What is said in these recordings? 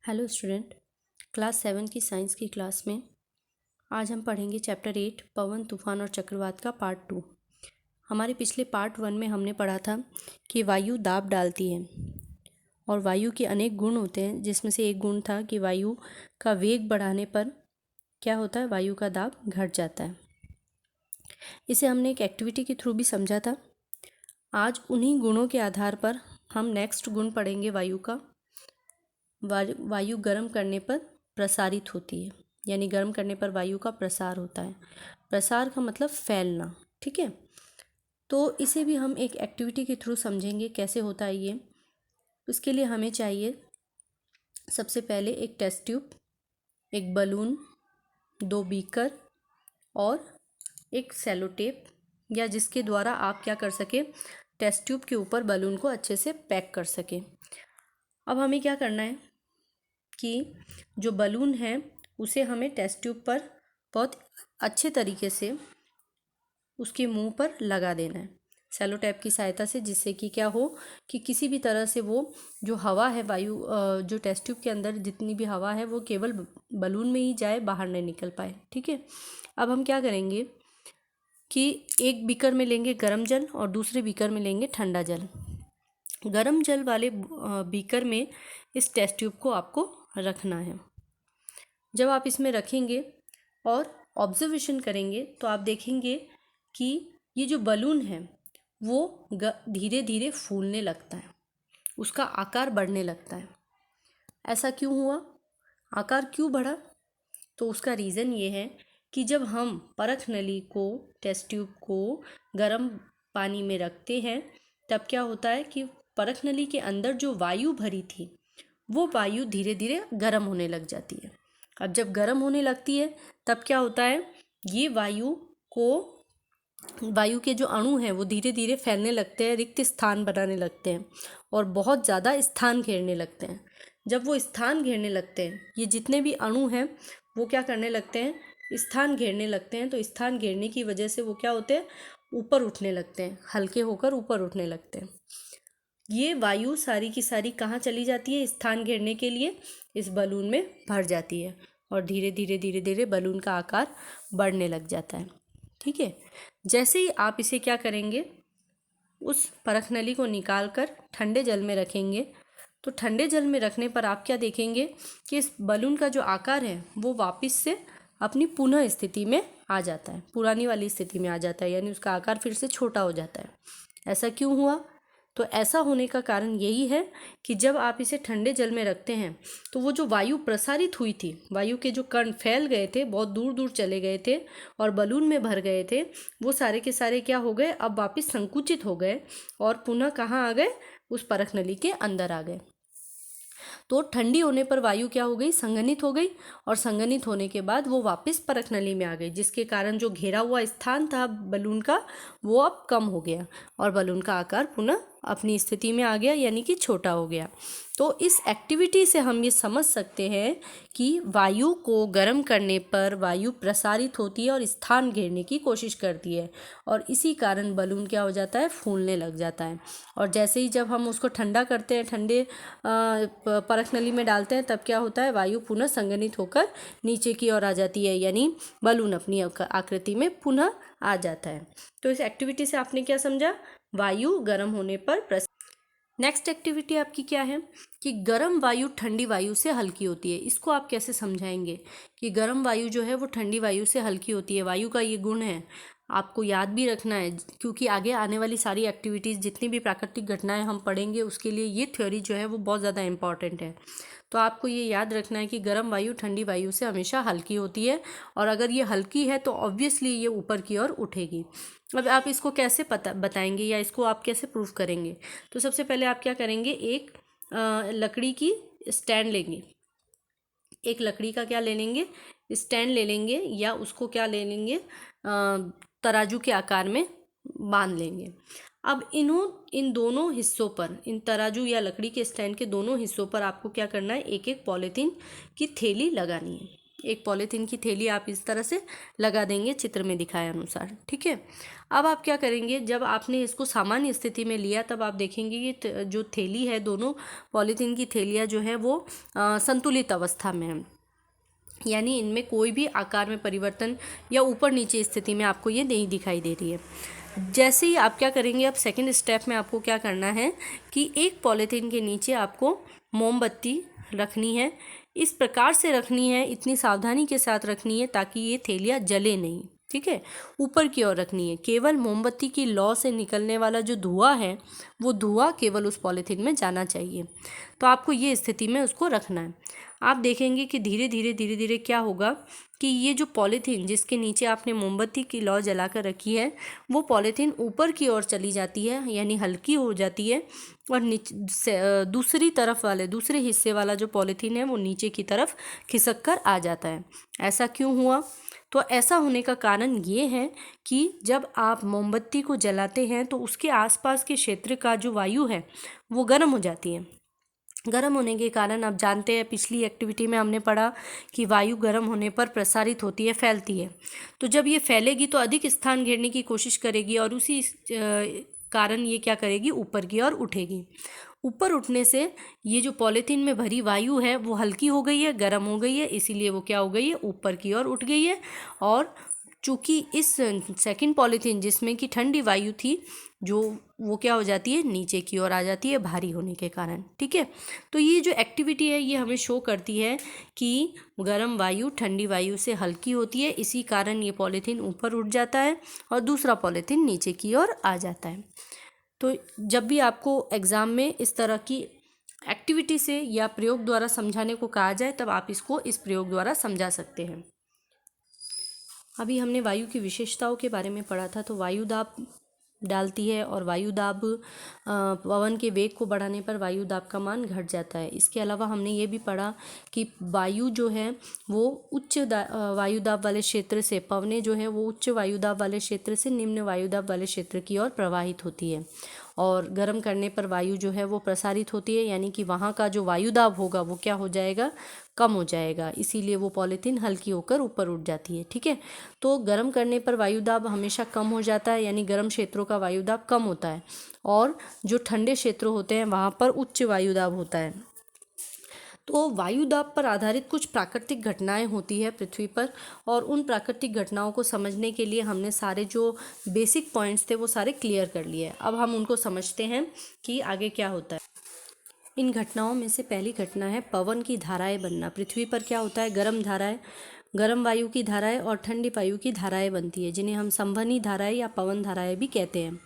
Hello student, class 7 की science की class में आज हम पढ़ेंगे चैप्टर 8 पवन तूफान और चक्रवात का पार्ट 2। हमारे पिछले पार्ट 1 में हमने पढ़ा था कि वायु दाब डालती है और वायु के अनेक गुण होते हैं, जिसमें से एक गुण था कि वायु का वेग बढ़ाने पर क्या होता है, वायु का दाब घट जाता है। इसे हमने एक एक्टिविटी के थ्रू भी समझा था। आज उन्हीं गुणों के आधार पर हम नेक्स्ट गुण पढ़ेंगे वायु का। वायु गर्म करने पर प्रसारित होती है, यानी गर्म करने पर वायु का प्रसार होता है। प्रसार का मतलब फैलना, ठीक है। तो इसे भी हम एक एक्टिविटी के थ्रू समझेंगे कैसे होता है ये। इसके लिए हमें चाहिए सबसे पहले एक टेस्ट ट्यूब, एक बलून, 2 बीकर और एक सेलो टेप, या जिसके द्वारा आप क्या कर सके, टेस्ट ट्यूब के ऊपर बलून को अच्छे से पैक कर सके। अब हमें क्या करना है कि जो बलून है उसे हमें टेस्ट ट्यूब पर बहुत अच्छे तरीके से उसके मुंह पर लगा देना है सेलो टेप की सहायता से, जिससे कि क्या हो कि किसी भी तरह से वो जो हवा है, वायु जो टेस्ट ट्यूब के अंदर जितनी भी हवा है वो केवल बलून में ही जाए, बाहर नहीं निकल पाए, ठीक है। अब हम क्या करेंगे कि एक बीकर में लेंगे गर्म जल और दूसरे बीकर में लेंगे ठंडा जल। गर्म जल वाले बीकर में इस टेस्ट ट्यूब को आपको रखना है। जब आप इसमें रखेंगे और ऑब्जर्वेशन करेंगे तो आप देखेंगे कि ये जो बलून है वो धीरे धीरे फूलने लगता है, उसका आकार बढ़ने लगता है। ऐसा क्यों हुआ, आकार क्यों बढ़ा? तो उसका रीज़न ये है कि जब हम परख नली को, टेस्ट ट्यूब को गर्म पानी में रखते हैं, तब क्या होता है कि परख नली के अंदर जो वायु भरी थी वो वायु धीरे धीरे गर्म होने लग जाती है। अब जब गर्म होने लगती है तब क्या होता है, ये वायु के जो अणु हैं वो धीरे धीरे फैलने लगते हैं, रिक्त स्थान बनाने लगते हैं और बहुत ज़्यादा स्थान घेरने लगते हैं। जब वो स्थान घेरने लगते हैं, ये जितने भी अणु हैं वो क्या करने लगते हैं, स्थान घेरने लगते हैं। तो स्थान घेरने की वजह से वो क्या होते हैं, ऊपर उठने लगते हैं, हल्के होकर ऊपर उठने लगते हैं। ये वायु सारी की सारी कहाँ चली जाती है, स्थान घेरने के लिए इस बलून में भर जाती है और धीरे धीरे धीरे धीरे बलून का आकार बढ़ने लग जाता है, ठीक है। जैसे ही आप इसे क्या करेंगे, उस परख नली को निकाल कर ठंडे जल में रखेंगे, तो ठंडे जल में रखने पर आप क्या देखेंगे कि इस बलून का जो आकार है वो वापस से अपनी पुनः स्थिति में आ जाता है, पुरानी वाली स्थिति में आ जाता है, यानी उसका आकार फिर से छोटा हो जाता है। ऐसा क्यों हुआ? तो ऐसा होने का कारण यही है कि जब आप इसे ठंडे जल में रखते हैं तो वो जो वायु प्रसारित हुई थी, वायु के जो कण फैल गए थे, बहुत दूर दूर चले गए थे और बलून में भर गए थे, वो सारे के सारे क्या हो गए, अब वापस संकुचित हो गए और पुनः कहाँ आ गए, उस परख नली के अंदर आ गए। तो ठंडी होने पर वायु क्या हो गई, संघनित हो गई और संघनित होने के बाद वो वापस परख नली में आ गई, जिसके कारण जो घेरा हुआ स्थान था बलून का वो अब कम हो गया और बलून का आकार पुनः अपनी स्थिति में आ गया, यानी कि छोटा हो गया। तो इस एक्टिविटी से हम ये समझ सकते हैं कि वायु को गर्म करने पर वायु प्रसारित होती है और स्थान घेरने की कोशिश करती है और इसी कारण बलून क्या हो जाता है, फूलने लग जाता है। और जैसे ही जब हम उसको ठंडा करते हैं, ठंडे परख नली में डालते हैं, तब क्या होता है, वायु पुनः संघनित होकर नीचे की ओर आ जाती है, यानी बलून अपनी आकृति में पुनः आ जाता है। तो इस एक्टिविटी से आपने क्या समझा, वायु गर्म होने पर नेक्स्ट एक्टिविटी आपकी क्या है कि गर्म वायु ठंडी वायु से हल्की होती है। इसको आप कैसे समझाएंगे कि गर्म वायु जो है वो ठंडी वायु से हल्की होती है? वायु का ये गुण है, आपको याद भी रखना है, क्योंकि आगे आने वाली सारी एक्टिविटीज़, जितनी भी प्राकृतिक घटनाएं हम पढ़ेंगे, उसके लिए ये थ्योरी जो है वो बहुत ज़्यादा इंपॉर्टेंट है। तो आपको ये याद रखना है कि गर्म वायु ठंडी वायु से हमेशा हल्की होती है और अगर ये हल्की है तो ऑब्वियसली ये ऊपर की ओर उठेगी। अब आप इसको कैसे बताएंगे या इसको आप कैसे प्रूफ करेंगे? तो सबसे पहले आप क्या करेंगे, एक लकड़ी की स्टैंड लेंगे, एक लकड़ी का क्या ले लेंगे, स्टैंड ले लेंगे, या उसको क्या ले लेंगे, तराजू के आकार में बांध लेंगे। अब इन दोनों हिस्सों पर, इन तराजू या लकड़ी के स्टैंड के दोनों हिस्सों पर आपको क्या करना है, एक एक पॉलीथीन की थैली लगानी है। एक पॉलीथीन की थैली आप इस तरह से लगा देंगे चित्र में दिखाए अनुसार, ठीक है। अब आप क्या करेंगे, जब आपने इसको सामान्य स्थिति में लिया तब आप देखेंगे कि जो थैली है, दोनों पॉलीथीन की थैलियाँ जो है वो संतुलित अवस्था में है, यानी इनमें कोई भी आकार में परिवर्तन या ऊपर नीचे स्थिति में आपको ये नहीं दिखाई दे रही है। जैसे ही आप क्या करेंगे, अब सेकंड स्टेप में आपको क्या करना है कि एक पॉलीथीन के नीचे आपको मोमबत्ती रखनी है। इस प्रकार से रखनी है, इतनी सावधानी के साथ रखनी है ताकि ये थैलियाँ जले नहीं, ठीक है। ऊपर की ओर रखनी है, केवल मोमबत्ती की लौ से निकलने वाला जो धुआं है वो धुआं केवल उस पॉलीथीन में जाना चाहिए। तो आपको ये स्थिति में उसको रखना है। आप देखेंगे कि धीरे धीरे क्या होगा कि ये जो पॉलीथीन जिसके नीचे आपने मोमबत्ती की लौ जलाकर रखी है वो पॉलीथीन ऊपर की ओर चली जाती है, यानी हल्की हो जाती है, और दूसरी तरफ वाले दूसरे हिस्से वाला जो पॉलीथीन है वो नीचे की तरफ खिसक कर आ जाता है। ऐसा क्यों हुआ? तो ऐसा होने का कारण ये है कि जब आप मोमबत्ती को जलाते हैं तो उसके आसपास के क्षेत्र का जो वायु है वो गर्म हो जाती है। गर्म होने के कारण आप जानते हैं, पिछली एक्टिविटी में हमने पढ़ा कि वायु गर्म होने पर प्रसारित होती है, फैलती है। तो जब ये फैलेगी तो अधिक स्थान घेरने की कोशिश करेगी और उसी कारण ये क्या करेगी, ऊपर की ओर उठेगी। ऊपर उठने से ये जो पॉलीथीन में भरी वायु है वो हल्की हो गई है, गर्म हो गई है, इसीलिए वो क्या हो गई है, ऊपर की ओर उठ गई है। और चूँकि इस सेकंड पॉलीथीन जिसमें कि ठंडी वायु थी, जो वो क्या हो जाती है, नीचे की ओर आ जाती है भारी होने के कारण, ठीक है। तो ये जो एक्टिविटी है ये हमें शो करती है कि गर्म वायु ठंडी वायु से हल्की होती है, इसी कारण ये पॉलीथीन ऊपर उठ जाता है और दूसरा पॉलीथीन नीचे की ओर आ जाता है। तो जब भी आपको एग्ज़ाम में इस तरह की एक्टिविटी से या प्रयोग द्वारा समझाने को कहा जाए तब आप इसको इस प्रयोग द्वारा समझा सकते हैं। अभी हमने वायु की विशेषताओं के बारे में पढ़ा था। तो वायु दाब डालती है और वायु दाब पवन के वेग को बढ़ाने पर वायु दाब का मान घट जाता है। इसके अलावा हमने ये भी पढ़ा कि वायु जो है वो उच्च वायु दाब वाले क्षेत्र से, पवनें जो है वो उच्च वायु दाब वाले क्षेत्र से निम्न वायु दाब वाले क्षेत्र की ओर प्रवाहित होती है, और गर्म करने पर वायु जो है वो प्रसारित होती है, यानी कि वहाँ का जो वायु दाब होगा वो क्या हो जाएगा, कम हो जाएगा, इसीलिए वो पॉलीथीन हल्की होकर ऊपर उठ जाती है, ठीक है। तो गर्म करने पर वायु दाब हमेशा कम हो जाता है, यानी गर्म क्षेत्रों का वायु दाब कम होता है, और जो ठंडे क्षेत्र होते हैं वहाँ पर उच्च वायु दाब होता है। तो वायु दाब पर आधारित कुछ प्राकृतिक घटनाएं होती है पृथ्वी पर, और उन प्राकृतिक घटनाओं को समझने के लिए हमने सारे जो बेसिक पॉइंट्स थे वो सारे क्लियर कर लिए। अब हम उनको समझते हैं कि आगे क्या होता है। इन घटनाओं में से पहली घटना है पवन की धाराएं बनना। पृथ्वी पर क्या होता है, गर्म धाराएं, गर्म वायु की धाराएं और ठंडी वायु की धाराएं बनती है, जिन्हें हम संवहनी धाराएं या पवन धाराएं भी कहते हैं।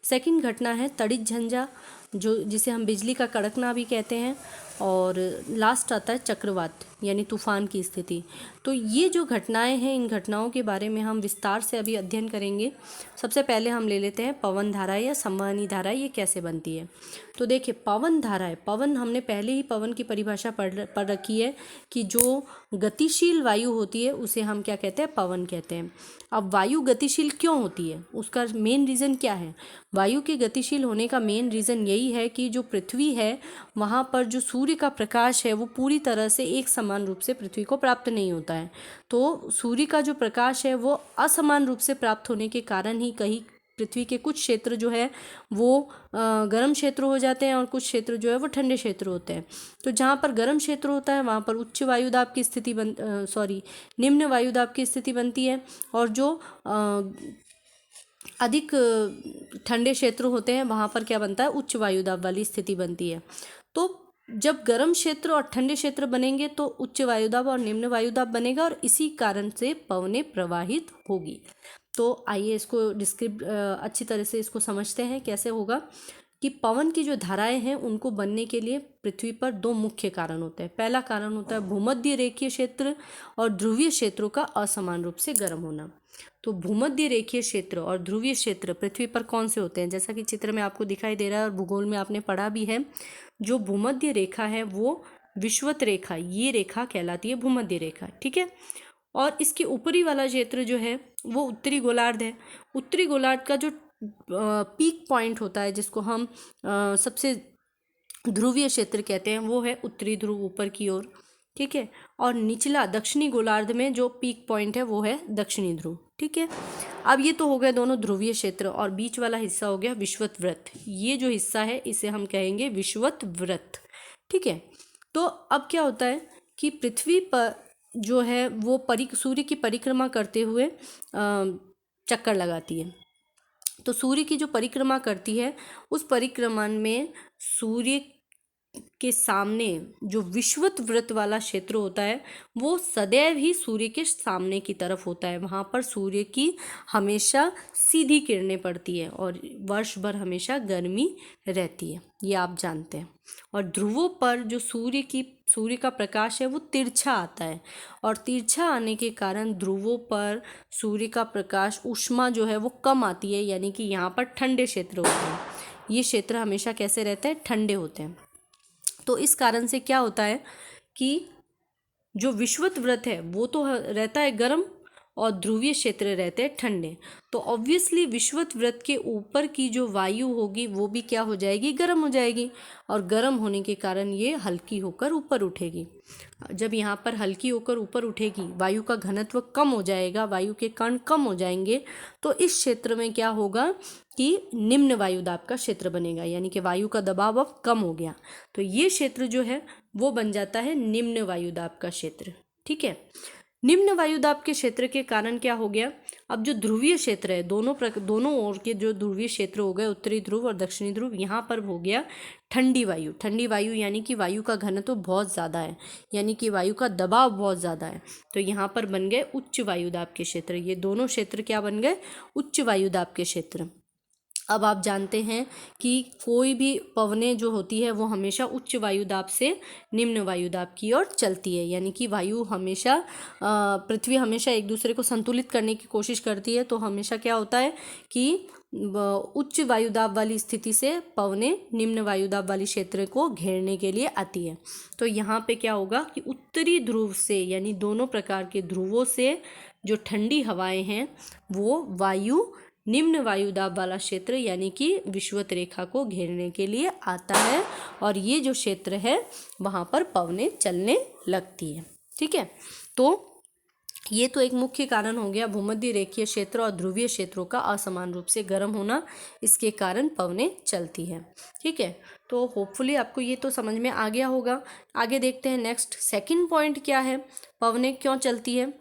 सेकंड घटना है तड़ित झंझा, जिसे हम बिजली का कड़कना भी कहते हैं। और लास्ट आता है चक्रवात यानी तूफान की स्थिति। तो ये जो घटनाएं हैं, इन घटनाओं के बारे में हम विस्तार से अभी अध्ययन करेंगे। सबसे पहले हम ले लेते हैं पवन धाराएं या संवहनी धाराएं, ये कैसे बनती है। तो देखिए, पवन धाराएं, पवन हमने पहले ही पवन की परिभाषा पढ़ रखी है कि जो गतिशील वायु होती है उसे हम क्या कहते हैं, पवन कहते हैं। अब वायु गतिशील क्यों होती है, उसका मेन रीज़न क्या है। वायु के गतिशील होने का मेन रीज़न यही है कि जो पृथ्वी है वहाँ पर जो सूर्य का प्रकाश है वो पूरी तरह से एक समान रूप से पृथ्वी को प्राप्त नहीं होता है। तो सूर्य का जो प्रकाश है वो असमान रूप से प्राप्त होने के कारण ही कहीं पृथ्वी के कुछ क्षेत्र जो है वो गर्म क्षेत्र हो जाते हैं और कुछ क्षेत्र जो है वो ठंडे क्षेत्र होते हैं। तो जहाँ पर गर्म क्षेत्र होता है वहाँ पर उच्च वायुदाब की स्थिति निम्न वायुदाब की स्थिति बनती है, और जो अधिक ठंडे क्षेत्र होते हैं वहाँ पर क्या बनता है, उच्च वायुदाब वाली स्थिति बनती है। तो जब गर्म क्षेत्र और ठंडे क्षेत्र बनेंगे तो उच्च वायुदाब और निम्न वायुदाब बनेगा, और इसी कारण से पवनें प्रवाहित होगी। तो आइए इसको अच्छी तरह से इसको समझते हैं कैसे होगा। कि पवन की जो धाराएं हैं उनको बनने के लिए पृथ्वी पर दो मुख्य कारण होते हैं। पहला कारण होता है भूमध्य रेखीय क्षेत्र और ध्रुवीय क्षेत्रों का असमान रूप से गर्म होना। तो भूमध्य रेखीय क्षेत्र और ध्रुवीय क्षेत्र पृथ्वी पर कौन से होते हैं, जैसा कि चित्र में आपको दिखाई दे रहा है और भूगोल में आपने पढ़ा भी है। जो भूमध्य रेखा है वो विषुवत रेखा, ये रेखा कहलाती है भूमध्य रेखा, ठीक है। और इसके ऊपरी वाला क्षेत्र जो है वो उत्तरी गोलार्ध है। उत्तरी गोलार्ध का जो पीक पॉइंट होता है, जिसको हम सबसे ध्रुवीय क्षेत्र कहते हैं, वो है उत्तरी ध्रुव ऊपर की ओर। ठीक है। और निचला दक्षिणी गोलार्ध में जो पीक पॉइंट है वो है दक्षिणी ध्रुव। ठीक है। अब ये तो हो गए दोनों ध्रुवीय क्षेत्र, और बीच वाला हिस्सा हो गया विषुवत वृत्त। ये जो हिस्सा है इसे हम कहेंगे विषुवत वृत्त। ठीक है। तो अब क्या होता है कि पृथ्वी पर जो है वो सूर्य की परिक्रमा करते हुए चक्कर लगाती है। तो सूर्य की जो परिक्रमा करती है उस परिक्रमा में सूर्य के सामने जो विषुवत वृत्त वाला क्षेत्र होता है वो सदैव ही सूर्य के सामने की तरफ होता है। वहाँ पर सूर्य की हमेशा सीधी किरणें पड़ती है और वर्ष भर हमेशा गर्मी रहती है, ये आप जानते हैं। और ध्रुवों पर जो सूर्य का प्रकाश है वो तिरछा आता है, और तिरछा आने के कारण ध्रुवों पर सूर्य का प्रकाश ऊष्मा जो है वो कम आती है, यानी कि यहाँ पर ठंडे क्षेत्र होते हैं। ये क्षेत्र हमेशा कैसे रहते हैं? ठंडे होते हैं। तो इस कारण से क्या होता है कि जो विषुवत वृत्त है वो तो रहता है गर्म और ध्रुवीय क्षेत्र रहते हैं ठंडे। तो ऑब्वियसली विषुवत वृत्त के ऊपर की जो वायु होगी वो भी क्या हो जाएगी? गर्म हो जाएगी, और गर्म होने के कारण ये हल्की होकर ऊपर उठेगी। जब यहाँ पर हल्की होकर ऊपर उठेगी, वायु का घनत्व कम हो जाएगा, वायु के कण कम हो जाएंगे, तो इस क्षेत्र में क्या होगा कि निम्न वायुदाब का क्षेत्र बनेगा, यानी कि वायु का दबाव अब कम हो गया। तो ये क्षेत्र जो है वो बन जाता है निम्न वायुदाब का क्षेत्र। ठीक है। निम्न वायुदाब के क्षेत्र के कारण क्या हो गया? अब जो ध्रुवीय क्षेत्र है, दोनों ओर के जो ध्रुवीय क्षेत्र हो गए, उत्तरी ध्रुव और दक्षिणी ध्रुव, यहाँ पर हो गया ठंडी वायु। ठंडी वायु यानी कि वायु का घनत्व बहुत ज़्यादा है, यानी कि वायु का दबाव बहुत ज़्यादा है। तो यहाँ पर बन गए उच्च वायुदाब के क्षेत्र। ये दोनों क्षेत्र क्या बन गए? उच्च वायुदाब के क्षेत्र। अब आप जानते हैं कि कोई भी पवनें जो होती है वो हमेशा उच्च वायुदाब से निम्न वायुदाब की ओर चलती है, यानी कि वायु हमेशा पृथ्वी हमेशा एक दूसरे को संतुलित करने की कोशिश करती है। तो हमेशा क्या होता है कि उच्च वायुदाब वाली स्थिति से पवनें निम्न वायुदाब वाली क्षेत्र को घेरने के लिए आती है। तो यहाँ पे क्या होगा कि उत्तरी ध्रुव से, यानी दोनों प्रकार के ध्रुवों से जो ठंडी हवाएं हैं वो वायु निम्न वायुदाब वाला क्षेत्र यानी कि विषुवत रेखा को घेरने के लिए आता है, और ये जो क्षेत्र है वहाँ पर पवनें चलने लगती है। ठीक है। तो ये तो एक मुख्य कारण हो गया भूमध्य रेखीय क्षेत्र और ध्रुवीय क्षेत्रों का असमान रूप से गर्म होना, इसके कारण पवनें चलती हैं। ठीक है। तो होपफुली आपको ये तो समझ में आ गया होगा। आगे देखते हैं नेक्स्ट सेकंड पॉइंट क्या है, पवनें क्यों चलती है?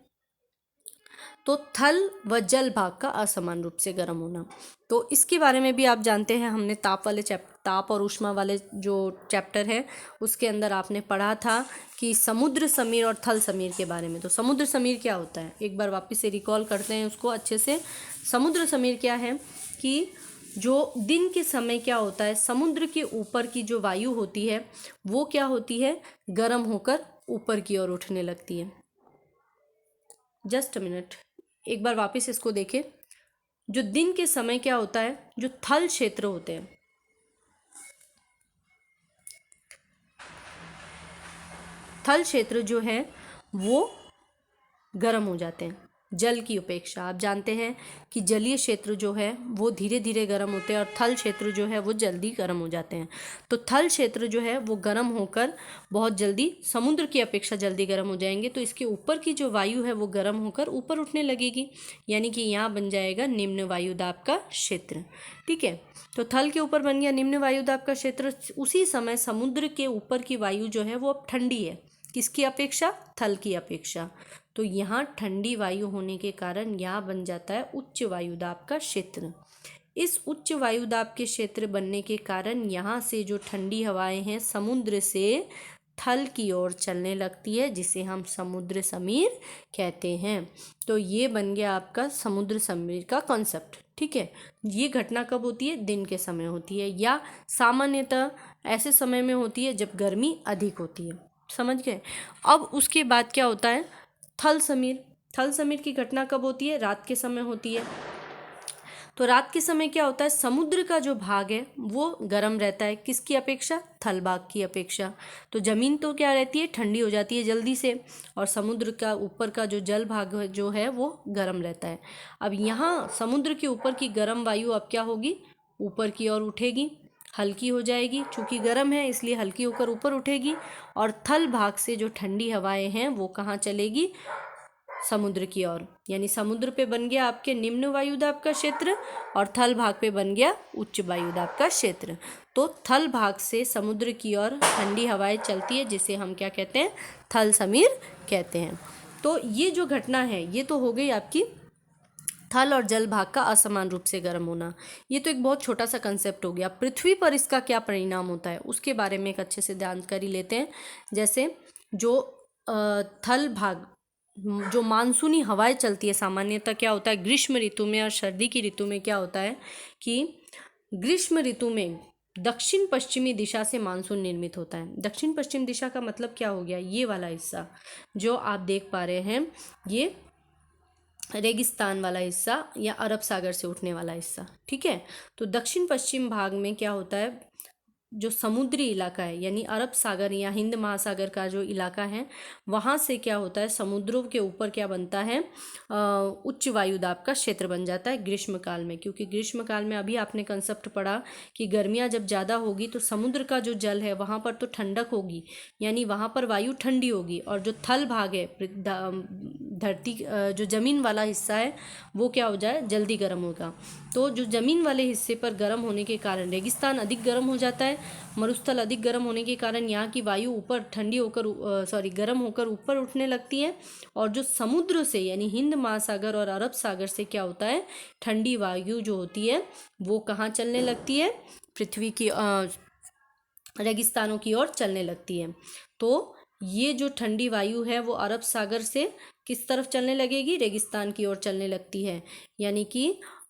तो थल व जल भाग का असमान रूप से गर्म होना। तो इसके बारे में भी आप जानते हैं, हमने ताप और ऊष्मा वाले जो चैप्टर है उसके अंदर आपने पढ़ा था कि समुद्र समीर और थल समीर के बारे में। तो समुद्र समीर क्या होता है, एक बार वापस से रिकॉल करते हैं उसको अच्छे से। समुद्र समीर क्या है कि जो दिन के समय क्या होता है, समुद्र के ऊपर की जो वायु होती है वो क्या होती है? गर्म होकर ऊपर की ओर उठने लगती है। जस्ट अ मिनट, एक बार वापस इसको देखें। जो दिन के समय क्या होता है, जो थल क्षेत्र होते हैं, थल क्षेत्र जो है वो गर्म हो जाते हैं जल की अपेक्षा। आप जानते हैं कि जलीय क्षेत्र जो है वो धीरे धीरे गर्म होते हैं और थल क्षेत्र जो है वो जल्दी गर्म हो जाते हैं। तो थल क्षेत्र जो है वो गर्म होकर बहुत जल्दी समुद्र की अपेक्षा जल्दी गर्म हो जाएंगे। तो इसके ऊपर की जो वायु है वो गर्म होकर ऊपर उठने लगेगी, यानी कि यहाँ बन जाएगा निम्न वायुदाब का क्षेत्र। ठीक है। तो थल के ऊपर बन गया निम्न वायुदाब का क्षेत्र। उसी समय समुद्र के ऊपर की वायु जो है वो अब ठंडी है, किसकी अपेक्षा? थल की अपेक्षा। तो यहाँ ठंडी वायु होने के कारण यहाँ बन जाता है उच्च वायुदाब का क्षेत्र। इस उच्च वायुदाब के क्षेत्र बनने के कारण यहाँ से जो ठंडी हवाएं हैं समुद्र से थल की ओर चलने लगती है, जिसे हम समुद्र समीर कहते हैं। तो ये बन गया आपका समुद्र समीर का कॉन्सेप्ट। ठीक है। ये घटना कब होती है? दिन के समय होती है, या सामान्यतः ऐसे समय में होती है जब गर्मी अधिक होती है। समझ गए? अब उसके बाद क्या होता है? थल समीर। थल समीर की घटना कब होती है? रात के समय होती है। तो रात के समय क्या होता है? समुद्र का जो भाग है वो गर्म रहता है, किसकी अपेक्षा? थल भाग की अपेक्षा। तो जमीन तो क्या रहती है? ठंडी हो जाती है जल्दी से, और समुद्र का ऊपर का जो जल भाग जो है वो गर्म रहता है। अब यहाँ समुद्र के ऊपर की गर्म वायु अब क्या होगी? ऊपर की ओर उठेगी, हल्की हो जाएगी, चूँकि गर्म है इसलिए हल्की होकर ऊपर उठेगी, और थल भाग से जो ठंडी हवाएं हैं वो कहाँ चलेगी, समुद्र की ओर। यानी समुद्र पे बन गया आपके निम्न वायुदाब का क्षेत्र और थल भाग पे बन गया उच्च वायुदाब का क्षेत्र। तो थल भाग से समुद्र की ओर ठंडी हवाएं चलती है, जिसे हम क्या कहते हैं, थल समीर कहते हैं। तो ये जो घटना है ये तो हो गई आपकी थल और जल भाग का असमान रूप से गर्म होना। ये तो एक बहुत छोटा सा कंसेप्ट हो गया। पृथ्वी पर इसका क्या परिणाम होता है उसके बारे में एक अच्छे से जानकारी लेते हैं। जैसे जो थल भाग, जो मानसूनी हवाएं चलती है, सामान्यतः क्या होता है ग्रीष्म ऋतु में और सर्दी की ऋतु में क्या होता है कि ग्रीष्म ऋतु में दक्षिण पश्चिमी दिशा से मानसून निर्मित होता है। दक्षिण पश्चिम दिशा का मतलब क्या हो गया, ये वाला हिस्सा जो आप देख पा रहे हैं, ये रेगिस्तान वाला हिस्सा या अरब सागर से उठने वाला हिस्सा, ठीक है। तो दक्षिण पश्चिम भाग में क्या होता है, जो समुद्री इलाका है यानी अरब सागर या हिंद महासागर का जो इलाका है, वहाँ से क्या होता है, समुद्रों के ऊपर क्या बनता है, उच्च वायुदाब का क्षेत्र बन जाता है ग्रीष्म काल में। क्योंकि ग्रीष्म काल में अभी आपने कंसेप्ट पढ़ा कि गर्मियाँ जब ज़्यादा होगी तो समुद्र का जो जल है वहाँ पर तो ठंडक होगी, यानी वहाँ पर वायु ठंडी होगी, और जो थल भाग है, धरती जो ज़मीन वाला हिस्सा है वो क्या हो जाए, जल्दी गर्म होगा। तो जो ज़मीन वाले हिस्से पर गर्म होने के कारण रेगिस्तान अधिक गर्म हो जाता है, मरुस्थल अधिक गर्म होने के कारण यहाँ की वायु ऊपर ठंडी होकर गर्म होकर ऊपर उठने लगती है, और जो समुद्र से यानी हिंद महासागर और अरब सागर से क्या होता है, ठंडी वायु जो होती है वो कहाँ चलने लगती है, पृथ्वी की रेगिस्तानों की ओर चलने लगती है। तो ये जो ठंडी वायु है वो अरब सागर से किस तरफ चलने लगेगी, रेगिस्तान की ओर चलने लगती है। यानी कि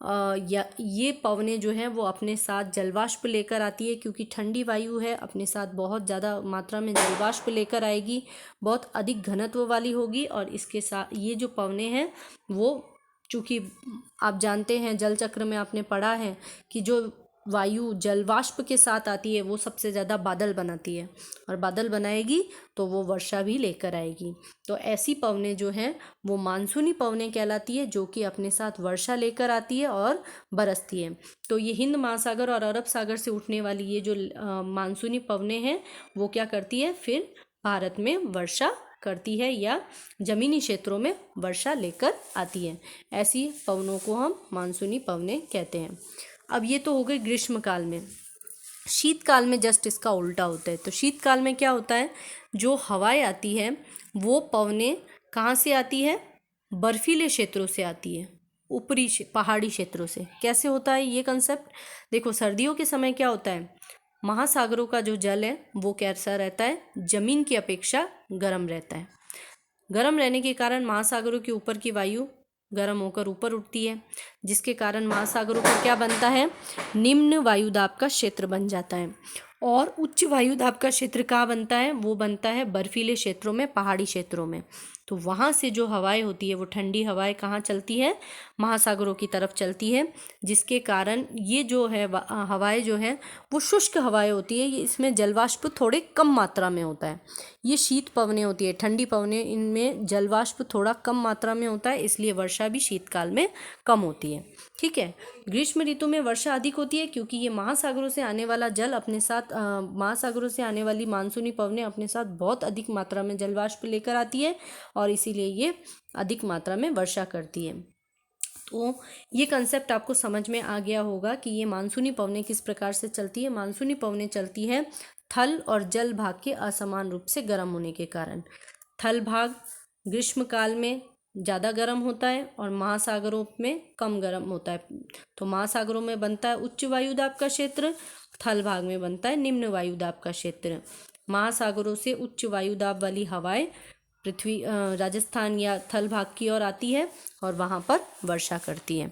ये पवनें जो हैं वो अपने साथ जलवाष्प लेकर आती है, क्योंकि ठंडी वायु है अपने साथ बहुत ज़्यादा मात्रा में जलवाष्प लेकर आएगी, बहुत अधिक घनत्व वाली होगी, और इसके साथ ये जो पवनें हैं वो, चूँकि आप जानते हैं जल चक्र में आपने पढ़ा है कि जो वायु जलवाष्प के साथ आती है वो सबसे ज़्यादा बादल बनाती है, और बादल बनाएगी तो वो वर्षा भी लेकर आएगी। तो ऐसी पवनें जो हैं वो मानसूनी पवनें कहलाती है, जो कि अपने साथ वर्षा लेकर आती है और बरसती है। तो ये हिंद महासागर और अरब सागर से उठने वाली ये जो मानसूनी पवनें हैं वो क्या करती है, फिर भारत में वर्षा करती है या ज़मीनी क्षेत्रों में वर्षा लेकर आती है। ऐसी पवनों को हम मानसूनी पवनें कहते हैं। अब ये तो हो गई ग्रीष्म काल में। शीतकाल में जस्ट इसका उल्टा होता है। तो शीतकाल में क्या होता है, जो हवाएं आती है वो पवनें कहाँ से आती है, बर्फीले क्षेत्रों से आती है, ऊपरी पहाड़ी क्षेत्रों से। कैसे होता है ये कंसेप्ट, देखो सर्दियों के समय क्या होता है, महासागरों का जो जल है वो कैसा रहता है, ज़मीन की अपेक्षा गर्म रहता है। गर्म रहने के कारण महासागरों के ऊपर की वायु गर्म होकर ऊपर उठती है, जिसके कारण महासागरों पर क्या बनता है, निम्न वायुदाब का क्षेत्र बन जाता है। और उच्च वायुदाब का क्षेत्र कहाँ बनता है, वो बनता है बर्फीले क्षेत्रों में, पहाड़ी क्षेत्रों में। तो वहाँ से जो हवाएं होती है वो ठंडी हवाएं कहाँ चलती है, महासागरों की तरफ चलती है, जिसके कारण ये जो है हवाएं जो है वो शुष्क हवाएं होती है। ये इसमें जलवाष्प थोड़े कम मात्रा में होता है। ये शीत पवनें होती है, ठंडी पवनें, इनमें जलवाष्प थोड़ा कम मात्रा में होता है, इसलिए वर्षा भी शीतकाल में कम होती है, ठीक है। ग्रीष्म ऋतु में वर्षा अधिक होती है, क्योंकि ये महासागरों से आने वाला जल अपने साथ महासागरों से आने वाली मानसूनी पवनें अपने साथ बहुत अधिक मात्रा में जलवाष्प लेकर आती है, और इसीलिए ये अधिक मात्रा में वर्षा करती है। तो ये कंसेप्ट आपको समझ में आ गया होगा कि ये मानसूनी पवनें किस प्रकार से चलती है। मानसूनी पवनें चलती है थल और जल भाग के असमान रूप से गर्म होने के कारण। थल भाग ग्रीष्म काल में ज़्यादा गर्म होता है और महासागरों में कम गर्म होता है। तो महासागरों में बनता है उच्च वायुदाब का क्षेत्र, थल भाग में बनता है निम्न वायुदाब का क्षेत्र। महासागरों से उच्च वायुदाब वाली हवाएं पृथ्वी राजस्थान या थल भाग की ओर आती है और वहाँ पर वर्षा करती है।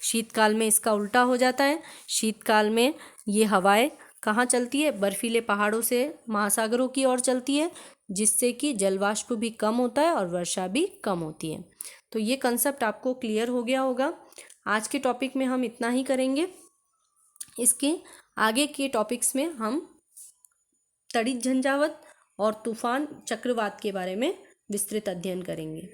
शीतकाल में इसका उल्टा हो जाता है। शीतकाल में ये हवाएं कहाँ चलती है, बर्फीले पहाड़ों से महासागरों की ओर चलती है, जिससे कि जलवाष्प भी कम होता है और वर्षा भी कम होती है। तो ये कंसेप्ट आपको क्लियर हो गया होगा। आज के टॉपिक में हम इतना ही करेंगे। इसके आगे के टॉपिक्स में हम तड़ित झंझावात और तूफान चक्रवात के बारे में विस्तृत अध्ययन करेंगे।